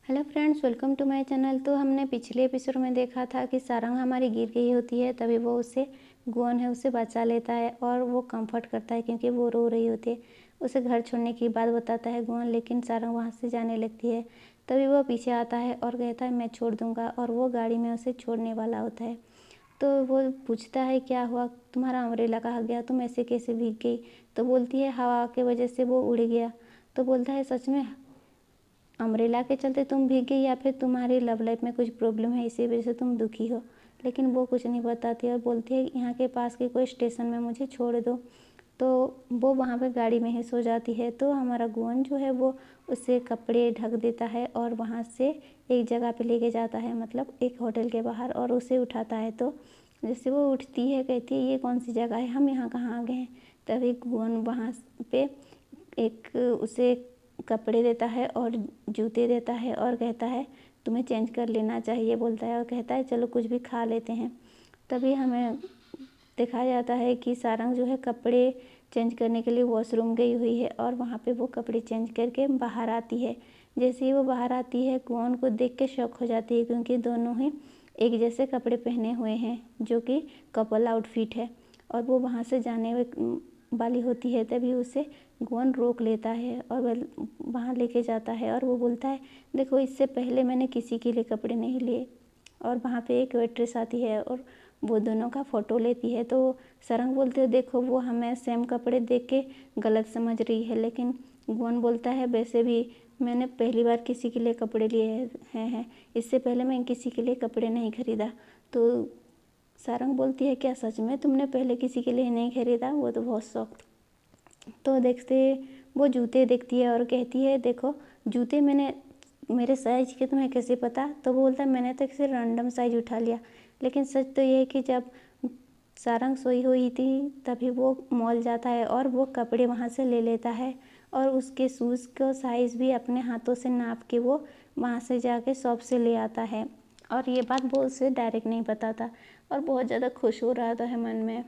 Hello friends, welcome to my channel. तो हमने पिछले एपिसोड में देखा था कि सारंग हमारी गिर गई होती है, तभी वो उसे गुआन है उसे बचा लेता है और वो कंफर्ट करता है क्योंकि वो रो रही होती है। उसे घर छोड़ने की बात बताता है गुआन, लेकिन सारंग वहाँ से जाने लगती है। तभी वो पीछे आता है और कहता है मैं छोड़ दूँगा, और वो गाड़ी में उसे छोड़ने वाला होता है। तो वो पूछता है क्या हुआ, तुम्हारा अम्ब्रेला कहाँ गया, तुम ऐसे कैसे भीग गई। तो बोलती है हवा की वजह से वो उड़ गया। तो बोलता है सच में अम्ब्रेला के चलते तुम भीग गई, या फिर तुम्हारी लव लाइफ में कुछ प्रॉब्लम है इसी वजह से तुम दुखी हो। लेकिन वो कुछ नहीं बताती और बोलती है यहाँ के पास के कोई स्टेशन में मुझे छोड़ दो। तो वो वहाँ पे गाड़ी में ही सो जाती है। तो हमारा गुआन जो है वो उससे कपड़े ढक देता है और वहाँ से एक जगह पे लेके जाता है, मतलब एक होटल के बाहर, और उसे उठाता है। तो जैसे वो उठती है कहती है ये कौन सी जगह है, हम यहाँ कहाँ आ गए हैं। तभी गुआन वहाँ पे एक उसे कपड़े देता है और जूते देता है और कहता है तुम्हें चेंज कर लेना चाहिए बोलता है, और कहता है चलो कुछ भी खा लेते हैं। तभी हमें दिखाया जाता है कि सारंग जो है कपड़े चेंज करने के लिए वॉशरूम गई हुई है और वहाँ पे वो कपड़े चेंज करके बाहर आती है। जैसे ही वो बाहर आती है गुआन को देख के शॉक हो जाती है, क्योंकि दोनों ही एक जैसे कपड़े पहने हुए हैं जो कि कपल आउटफिट है। और वो वहाँ से जाने वाली होती है, तभी उसे गुआन रोक लेता है और वह वहाँ लेके जाता है और वो बोलता है देखो इससे पहले मैंने किसी के लिए कपड़े नहीं लिए। और वहाँ पे एक वेट्रेस आती है और वो दोनों का फ़ोटो लेती है। तो सारंग बोलते हैं देखो वो हमें सेम कपड़े देख के गलत समझ रही है, लेकिन गुआन बोलता है वैसे भी मैंने पहली बार किसी के लिए कपड़े लिए हैं, इससे पहले मैं किसी के लिए कपड़े नहीं खरीदा। तो सारंग बोलती है क्या सच में तुमने पहले किसी के लिए नहीं खरीदा, वो तो बहुत शौक। तो देखते वो जूते देखती है और कहती है देखो जूते मैंने मेरे साइज के तुम्हें कैसे पता। तो वो बोलता है मैंने तो किसी रैंडम साइज उठा लिया। लेकिन सच तो ये है कि जब सारंग सोई हुई थी तभी वो मॉल जाता है और वो कपड़े वहाँ से ले लेता है और उसके शूज़ का साइज़ भी अपने हाथों से नाप के वो वहाँ से जाके शॉप से ले आता है। और ये बात वो उसे डायरेक्ट नहीं बताता और बहुत ज़्यादा खुश हो रहा था मन में।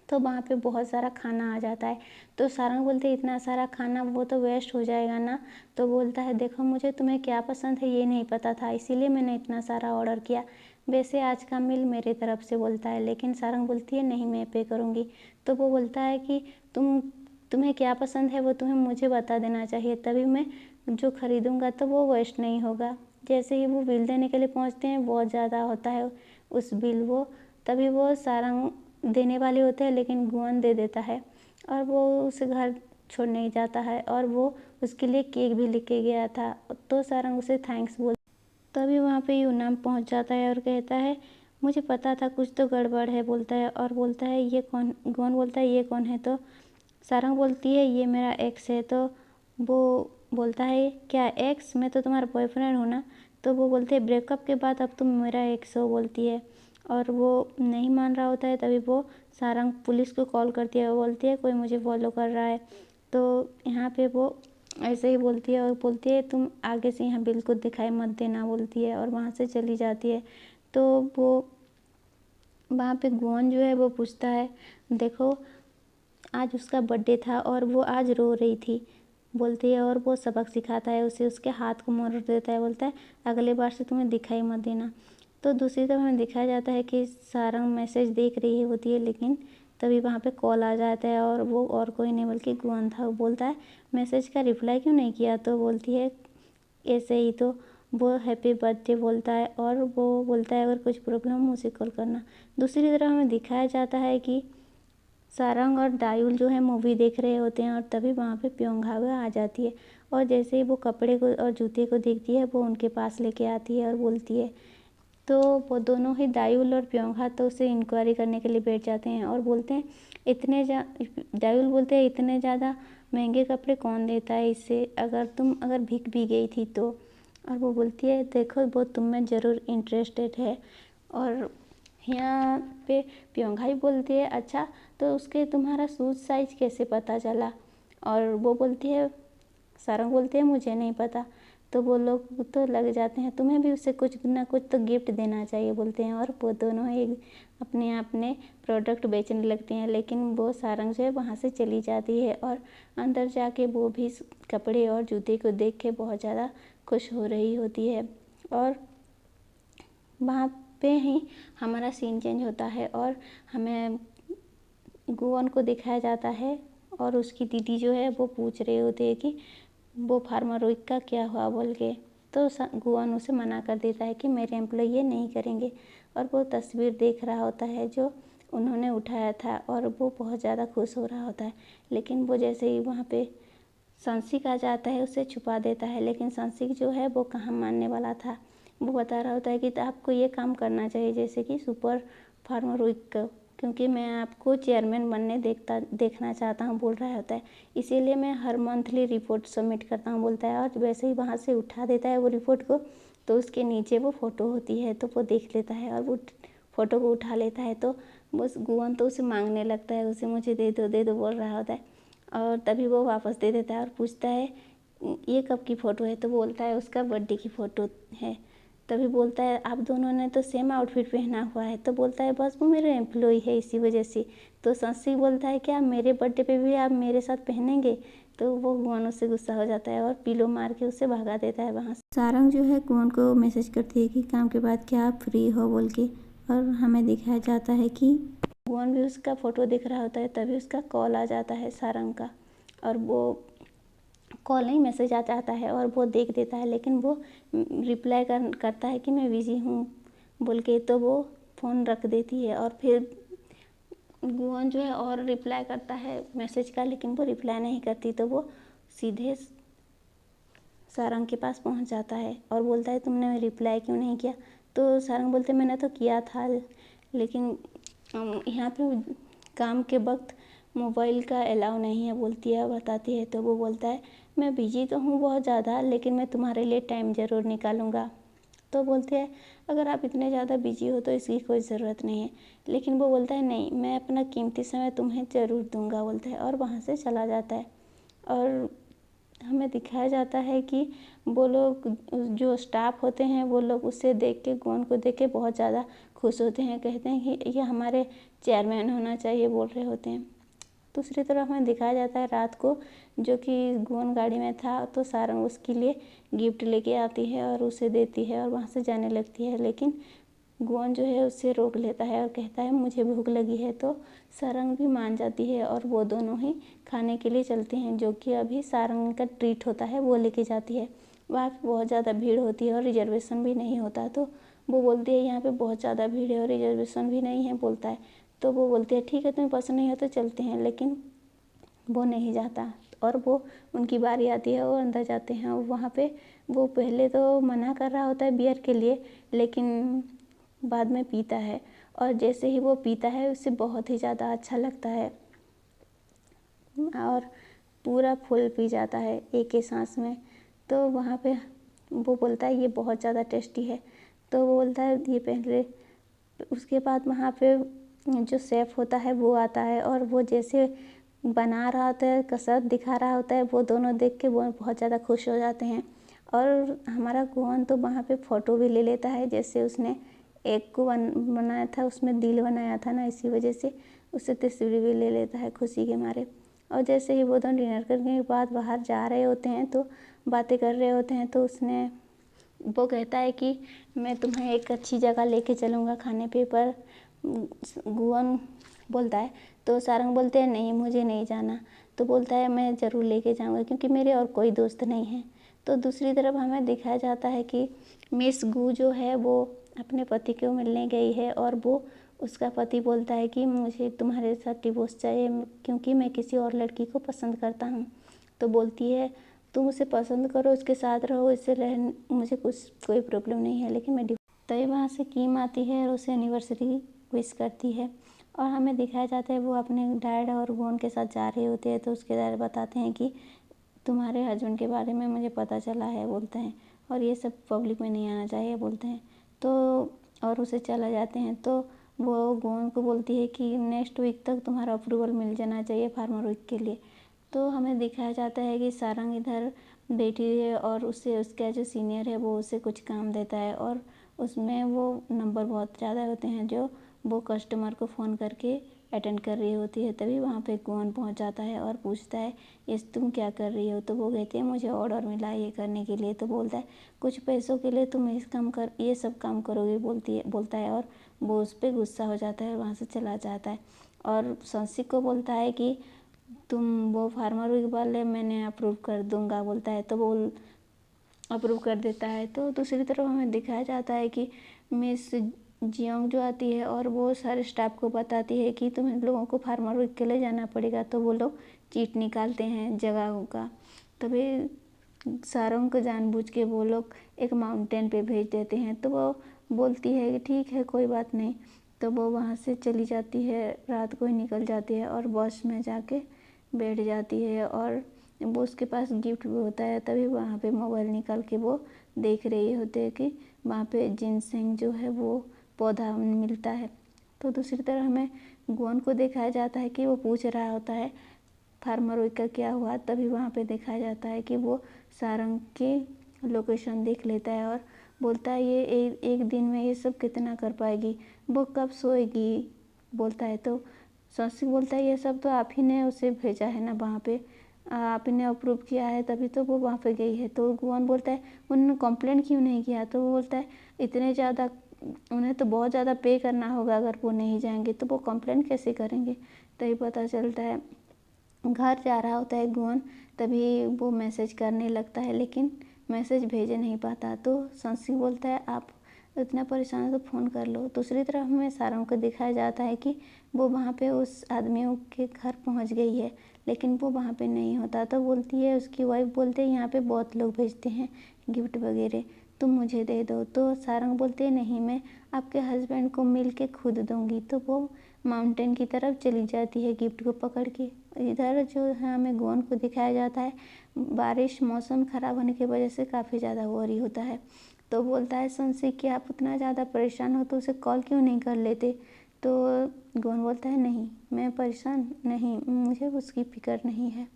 तो वहाँ पे बहुत सारा खाना आ जाता है। तो सारंग बोलते हैं इतना सारा खाना वो तो वेस्ट हो जाएगा ना। तो बोलता है देखो मुझे तुम्हें क्या पसंद है ये नहीं पता था, इसीलिए मैंने इतना सारा ऑर्डर किया। वैसे आज का मील मेरे तरफ से बोलता है, लेकिन सारंग बोलती है नहीं मैं पे करूँगी। तो वो बोलता है कि तुम्हें क्या पसंद है वो तुम्हें मुझे बता देना चाहिए, तभी मैं जो खरीदूँगा तो वो वेस्ट नहीं होगा। जैसे ही वो बिल देने के लिए पहुँचते हैं बहुत ज़्यादा होता है उस बिल वो, तभी वो सारंग देने वाले होते हैं लेकिन गुआन दे देता है और वो उसे घर छोड़ने जाता है और वो उसके लिए केक भी लेके गया था। तो सारंग उसे थैंक्स बोल, तभी वहाँ पे यूनाम पहुँच जाता है और कहता है मुझे पता था कुछ तो गड़बड़ है बोलता है, और बोलता है ये कौन, गुआन बोलता है ये कौन है। तो सारंग बोलती है ये मेरा एक्स है। तो वो बोलता है क्या एक्स, मैं तो तुम्हारा बॉयफ्रेंड हूँ ना। तो वो बोलते हैं ब्रेकअप के बाद अब तुम मेरा एक्स हो बोलती है, और वो नहीं मान रहा होता है। तभी वो सारंग पुलिस को कॉल करती है, वो बोलती है कोई मुझे फॉलो कर रहा है। तो यहाँ पे वो ऐसे ही बोलती है और बोलती है तुम आगे से यहाँ बिल्कुल दिखाई मत देना बोलती है, और वहाँ से चली जाती है। तो वो वहाँ पे गुआन जो है वो पूछता है देखो आज उसका बर्थडे था और वो आज रो रही थी बोलती है, और वो सबक सिखाता है उसे, उसके हाथ को मोड़ देता है, बोलता है अगले बार से तुम्हें दिखाई मत देना। तो दूसरी तरफ हमें दिखाया जाता है कि सारंग मैसेज देख रही होती है, लेकिन तभी वहाँ पे कॉल आ जाता है और वो और कोई नहीं बल्कि गुआन था। वो बोलता है मैसेज का रिप्लाई क्यों नहीं किया। तो बोलती है ऐसे ही। तो वो हैप्पी बर्थडे बोलता है और वो बोलता है अगर कुछ प्रॉब्लम हो मुझे कॉल करना। दूसरी तरफ हमें दिखाया जाता है कि सारंग और दायुल जो है मूवी देख रहे होते हैं और तभी वहाँ पे प्योंगहावा आ जाती है, और जैसे ही वो कपड़े को और जूते को देखती है वो उनके पास लेके आती है और बोलती है। तो वो दोनों ही दायुल और प्योंगहा तो उसे इंक्वायरी करने के लिए बैठ जाते हैं और बोलते हैं दायुल बोलते हैं इतने ज़्यादा महंगे कपड़े कौन देता है इससे, अगर भीग भी गई थी तो। और वो बोलती है देखो वो तुम में ज़रूर इंटरेस्टेड है। और यहाँ पे प्योंगहाई बोलती है अच्छा तो उसके तुम्हारा शूज़ साइज कैसे पता चला। और वो बोलती है सारंग बोलती है मुझे नहीं पता। तो वो लोग तो लग जाते हैं, तुम्हें भी उससे कुछ ना कुछ तो गिफ्ट देना चाहिए बोलते हैं। और वो दोनों एक अपने अपने प्रोडक्ट बेचने लगती हैं। लेकिन वो सारंग जो है वहाँ से चली जाती है और अंदर जाके वो भी कपड़े और जूते को देख के बहुत ज़्यादा खुश हो रही होती है। और वहाँ पे ही हमारा सीन चेंज होता है और हमें गुवन को दिखाया जाता है और उसकी दीदी जो है वो पूछ रही होती है कि वो फार्मारोइक का क्या हुआ बोल के। तो गुवन उसे मना कर देता है कि मेरे एम्प्लॉय ये नहीं करेंगे। और वो तस्वीर देख रहा होता है जो उन्होंने उठाया था और वो बहुत ज़्यादा खुश हो रहा होता है। लेकिन वो जैसे ही वहाँ पे संसिक आ जाता है उसे छुपा देता है। लेकिन संसिक जो है वो कहाँ मानने वाला था। वो बता रहा होता है कि आपको ये काम करना चाहिए जैसे कि सुपर फार्मारोइक का, क्योंकि मैं आपको चेयरमैन बनने देखना चाहता हूँ बोल रहा होता है। इसीलिए मैं हर मंथली रिपोर्ट सबमिट करता हूँ बोलता है। और वैसे ही वहाँ से उठा देता है वो रिपोर्ट को, तो उसके नीचे वो फ़ोटो होती है तो वो देख लेता है और वो फ़ोटो को उठा लेता है। तो बस गुवन तो उसे मांगने लगता है, उसे मुझे दे दो बोल रहा होता है। और तभी वो वापस दे देता है और पूछता है ये कब की फ़ोटो है। तो बोलता है उसका बर्थडे की फ़ोटो है। तभी बोलता है आप दोनों ने तो सेम आउटफिट पहना हुआ है। तो बोलता है बस वो मेरे एम्प्लॉय है इसी वजह से। तो संसिक बोलता है क्या मेरे बर्थडे पे भी आप मेरे साथ पहनेंगे। तो वो गुवन उससे गुस्सा हो जाता है और पिलो मार के उसे भगा देता है वहाँ से। सारंग जो है गुवन को मैसेज करती है कि काम के बाद क्या आप फ्री हो बोल के। और हमें दिखाया जाता है कि गुवन भी उसका फ़ोटो दिख रहा होता है। तभी उसका कॉल आ जाता है सारंग का, और वो कॉल नहीं मैसेज आ जाता है और वो देख देता है। लेकिन वो रिप्लाई करता है कि मैं बिज़ी हूँ बोल के। तो वो फ़ोन रख देती है और फिर गुवन जो है और रिप्लाई करता है मैसेज का, लेकिन वो रिप्लाई नहीं करती। तो वो सीधे सारंग के पास पहुंच जाता है और बोलता है तुमने रिप्लाई क्यों नहीं किया। तो सारंग बोलते मैंने तो किया था, लेकिन यहाँ पे काम के वक्त मोबाइल का अलाउ नहीं है बोलती है, बताती है। तो वो बोलता है मैं बिजी तो हूँ बहुत ज़्यादा, लेकिन मैं तुम्हारे लिए टाइम ज़रूर निकालूंगा। तो बोलती है अगर आप इतने ज़्यादा बिजी हो तो इसकी कोई ज़रूरत नहीं है। लेकिन वो बोलता है नहीं, मैं अपना कीमती समय तुम्हें ज़रूर दूंगा बोलता है और वहाँ से चला जाता है। और हमें दिखाया जाता है कि वो लोग जो स्टाफ होते हैं वो लोग उसे देख के, गुवन को देख के बहुत ज़्यादा खुश होते हैं, कहते हैं कि ये हमारे चेयरमैन होना चाहिए बोल रहे होते हैं। दूसरी तरफ हमें दिखाया जाता है रात को, जो कि गुवन गाड़ी में था, तो सारंग उसके लिए गिफ्ट लेके आती है और उसे देती है और वहाँ से जाने लगती है। लेकिन गुवन जो है उससे रोक लेता है और कहता है मुझे भूख लगी है। तो सारंग भी मान जाती है और वो दोनों ही खाने के लिए चलते हैं, जो कि अभी सारंग का ट्रीट होता है वो लेके जाती है। वहाँ पे बहुत ज़्यादा भीड़ होती है और रिजर्वेशन भी नहीं होता। तो वो बोलती है यहाँ पे बहुत ज़्यादा भीड़ है और रिजर्वेशन भी नहीं है बोलता है। तो वो बोलती है ठीक है तुम्हें पसंद नहीं हो तो चलते हैं, लेकिन वो नहीं जाता। और वो उनकी बारी आती है और अंदर जाते हैं। और वहाँ पे वो पहले तो मना कर रहा होता है बियर के लिए, लेकिन बाद में पीता है। और जैसे ही वो पीता है उसे बहुत ही ज़्यादा अच्छा लगता है और पूरा फुल पी जाता है एक ही सांस में। तो वहाँ पे वो बोलता है ये बहुत ज़्यादा टेस्टी है। तो वो बोलता है ये पहले। उसके बाद वहाँ पे जो शेफ़ होता है वो आता है और वो जैसे बना रहा होता है, कसरत दिखा रहा होता है, वो दोनों देख के वो बहुत ज़्यादा खुश हो जाते हैं। और हमारा गुवन तो वहाँ पे फ़ोटो भी ले लेता है, जैसे उसने एक को बनाया था उसमें दिल बनाया था ना, इसी वजह से उससे तस्वीर भी ले लेता है खुशी के मारे। और जैसे ही वो दोनों डिनर करने के बाद बाहर जा रहे होते हैं तो बातें कर रहे होते हैं, तो वो कहता है कि मैं तुम्हें एक अच्छी जगह लेके चलूँगा खाने पे। पर गुवन बोलता है, तो सारंग बोलते हैं नहीं मुझे नहीं जाना। तो बोलता है मैं ज़रूर लेके जाऊँगा क्योंकि मेरे और कोई दोस्त नहीं है। तो दूसरी तरफ हमें दिखाया जाता है कि मिस गू जो है वो अपने पति को मिलने गई है और वो उसका पति बोलता है कि मुझे तुम्हारे साथ डिवोर्स चाहिए क्योंकि मैं किसी और लड़की को पसंद करता हूँ। तो बोलती है तुम उसे पसंद करो, उसके साथ रहो, इससे मुझे कोई प्रॉब्लम नहीं है, लेकिन मैं तो ये वहाँ से कीम आती है और उसे एनिवर्सरी विश करती है। और हमें दिखाया जाता है वो अपने डैड और गुवन के साथ जा रहे होते हैं। तो उसके डैड बताते हैं कि तुम्हारे हस्बैंड के बारे में मुझे पता चला है बोलते हैं, और ये सब पब्लिक में नहीं आना चाहिए बोलते हैं। तो और उसे चला जाते हैं। तो वो गुवन को बोलती है कि नेक्स्ट वीक तक तुम्हारा अप्रूवल मिल जाना चाहिए फार्मर वीक के लिए। तो हमें दिखाया जाता है कि सारंग इधर बैठी है और उससे उसका जो सीनियर है वो उसे कुछ काम देता है और उसमें वो नंबर बहुत ज़्यादा होते हैं जो वो कस्टमर को फ़ोन करके अटेंड कर रही होती है। तभी वहाँ पे गुआन पहुँच जाता है और पूछता है ये तुम क्या कर रही हो। तो वो कहती है मुझे ऑर्डर मिला है ये करने के लिए। तो बोलता है कुछ पैसों के लिए तुम ये सब काम करोगे बोलता है और वो उस पर गुस्सा हो जाता है और वहाँ से चला जाता है। और सौंसी को बोलता है कि तुम वो फार्मर वीक वाले मैंने अप्रूव कर दूंगा बोलता है। तो वो अप्रूव कर देता है। तो दूसरी तरफ हमें दिखाया जाता है कि मिस जियोंग जो आती है और वो सारे स्टाफ को बताती है कि तुम लोगों को फार्मर वीक के लिए जाना पड़ेगा। तो वो लोग चीट निकालते हैं जगहों का। तभी सारंग को जानबूझ के वो लोग एक माउंटेन पे भेज देते हैं। तो वो बोलती है कि ठीक है कोई बात नहीं। तो वो वहाँ से चली जाती है, रात को ही निकल जाती है और बस में जाके बैठ जाती है और वो उसके पास गिफ्ट भी होता है। तभी वहाँ पे मोबाइल निकाल के वो देख रही होती है कि वहाँ पे जिनसेंग जो है वो पौधा मिलता है। तो दूसरी तरफ हमें गुआन को दिखाया जाता है कि वो पूछ रहा होता है फार्मर वीक का क्या हुआ। तभी वहाँ पे दिखाया जाता है कि वो सारंग की लोकेशन देख लेता है और बोलता है ये एक दिन में ये सब कितना कर पाएगी, वो कब सोएगी बोलता है। तो सौंसी बोलता है ये सब तो आप ही ने उसे भेजा है ना वहाँ पे, आप ही ने अप्रूव किया है तभी तो वो वहाँ पे गई है। तो गुआन बोलता है उन्होंने कंप्लेंट क्यों नहीं किया। तो वो बोलता है इतने ज़्यादा उन्हें तो बहुत ज़्यादा पे करना होगा, अगर वो नहीं जाएंगे तो वो कंप्लेंट कैसे करेंगे। तभी पता चलता है घर जा रहा होता है गुआन। तभी वो मैसेज करने लगता है लेकिन मैसेज भेज नहीं पाता। तो सौंसी बोलता है आप इतना परेशान है तो फ़ोन कर लो। दूसरी तरफ हमें सारंग को दिखाया जाता है कि वो वहाँ पे उस आदमियों के घर पहुँच गई है लेकिन वो वहाँ पे नहीं होता। तो बोलती है उसकी वाइफ बोलते हैं यहाँ पे बहुत लोग भेजते हैं गिफ्ट वगैरह, तुम मुझे दे दो। तो सारंग बोलते हैं नहीं मैं आपके हस्बैंड को मिल के खुद दूँगी। तो वो माउंटेन की तरफ चली जाती है गिफ्ट को पकड़ के। इधर जो है हमें गुआन को दिखाया जाता है बारिश मौसम ख़राब होने की वजह से काफ़ी ज़्यादा वरी होता है। तो बोलता है सौंसी कि आप उतना ज़्यादा परेशान हो तो उसे कॉल क्यों नहीं कर लेते। तो गुआन बोलता है नहीं मैं परेशान नहीं, मुझे उसकी फ़िक्र नहीं है।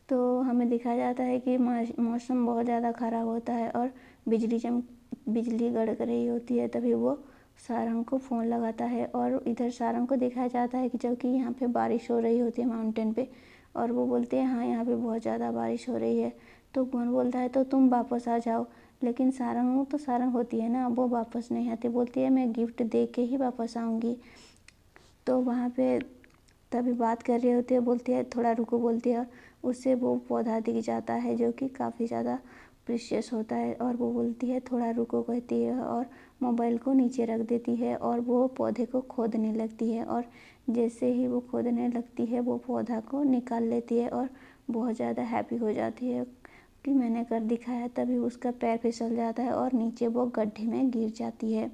तो हमें दिखाया जाता है कि मौसम बहुत ज़्यादा ख़राब होता है और बिजली गड़क रही होती है। तभी वो सारंग को फ़ोन लगाता है और इधर सारंग को दिखाया जाता है कि जबकि यहाँ पे बारिश हो रही होती है माउंटेन पे और वो बोलते हैं हाँ यहाँ पे बहुत ज़्यादा बारिश हो रही है। तो गुआन बोलता है तो तुम वापस आ जाओ। लेकिन सारंग होती है ना, वो वापस नहीं आती, बोलती है मैं गिफ्ट दे के ही वापस आऊँगी। तो वहाँ पे तभी बात कर रही होती है, बोलती है थोड़ा रुको बोलती है। उससे वो पौधा दिख जाता है जो कि काफ़ी ज़्यादा प्रीशियस होता है और वो बोलती है थोड़ा रुको कहती है और मोबाइल को नीचे रख देती है और वो पौधे को खोदने लगती है। और जैसे ही वो खोदने लगती है वो पौधा को निकाल लेती है और बहुत ज़्यादा हैप्पी हो जाती है कि मैंने कर दिखाया। तभी उसका पैर फिसल जाता है और नीचे वो गड्ढे में गिर जाती है।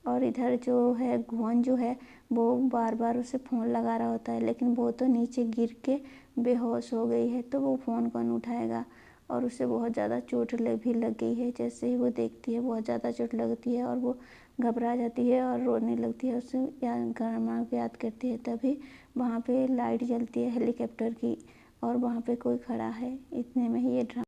और इधर जो है गुआन जो है वो बार बार उसे फ़ोन लगा रहा होता है लेकिन वो तो नीचे गिर के बेहोश हो गई है। तो वो फ़ोन कौन उठाएगा और उसे बहुत ज़्यादा चोट भी लग गई है। जैसे ही वो देखती है बहुत ज़्यादा चोट लगती है और वो घबरा जाती है और रोने लगती है, उसे माँ को याद करती है। तभी वहाँ पे लाइट जलती है हेलीकॉप्टर की और वहाँ पे कोई खड़ा है। इतने में ही ये ड्रामा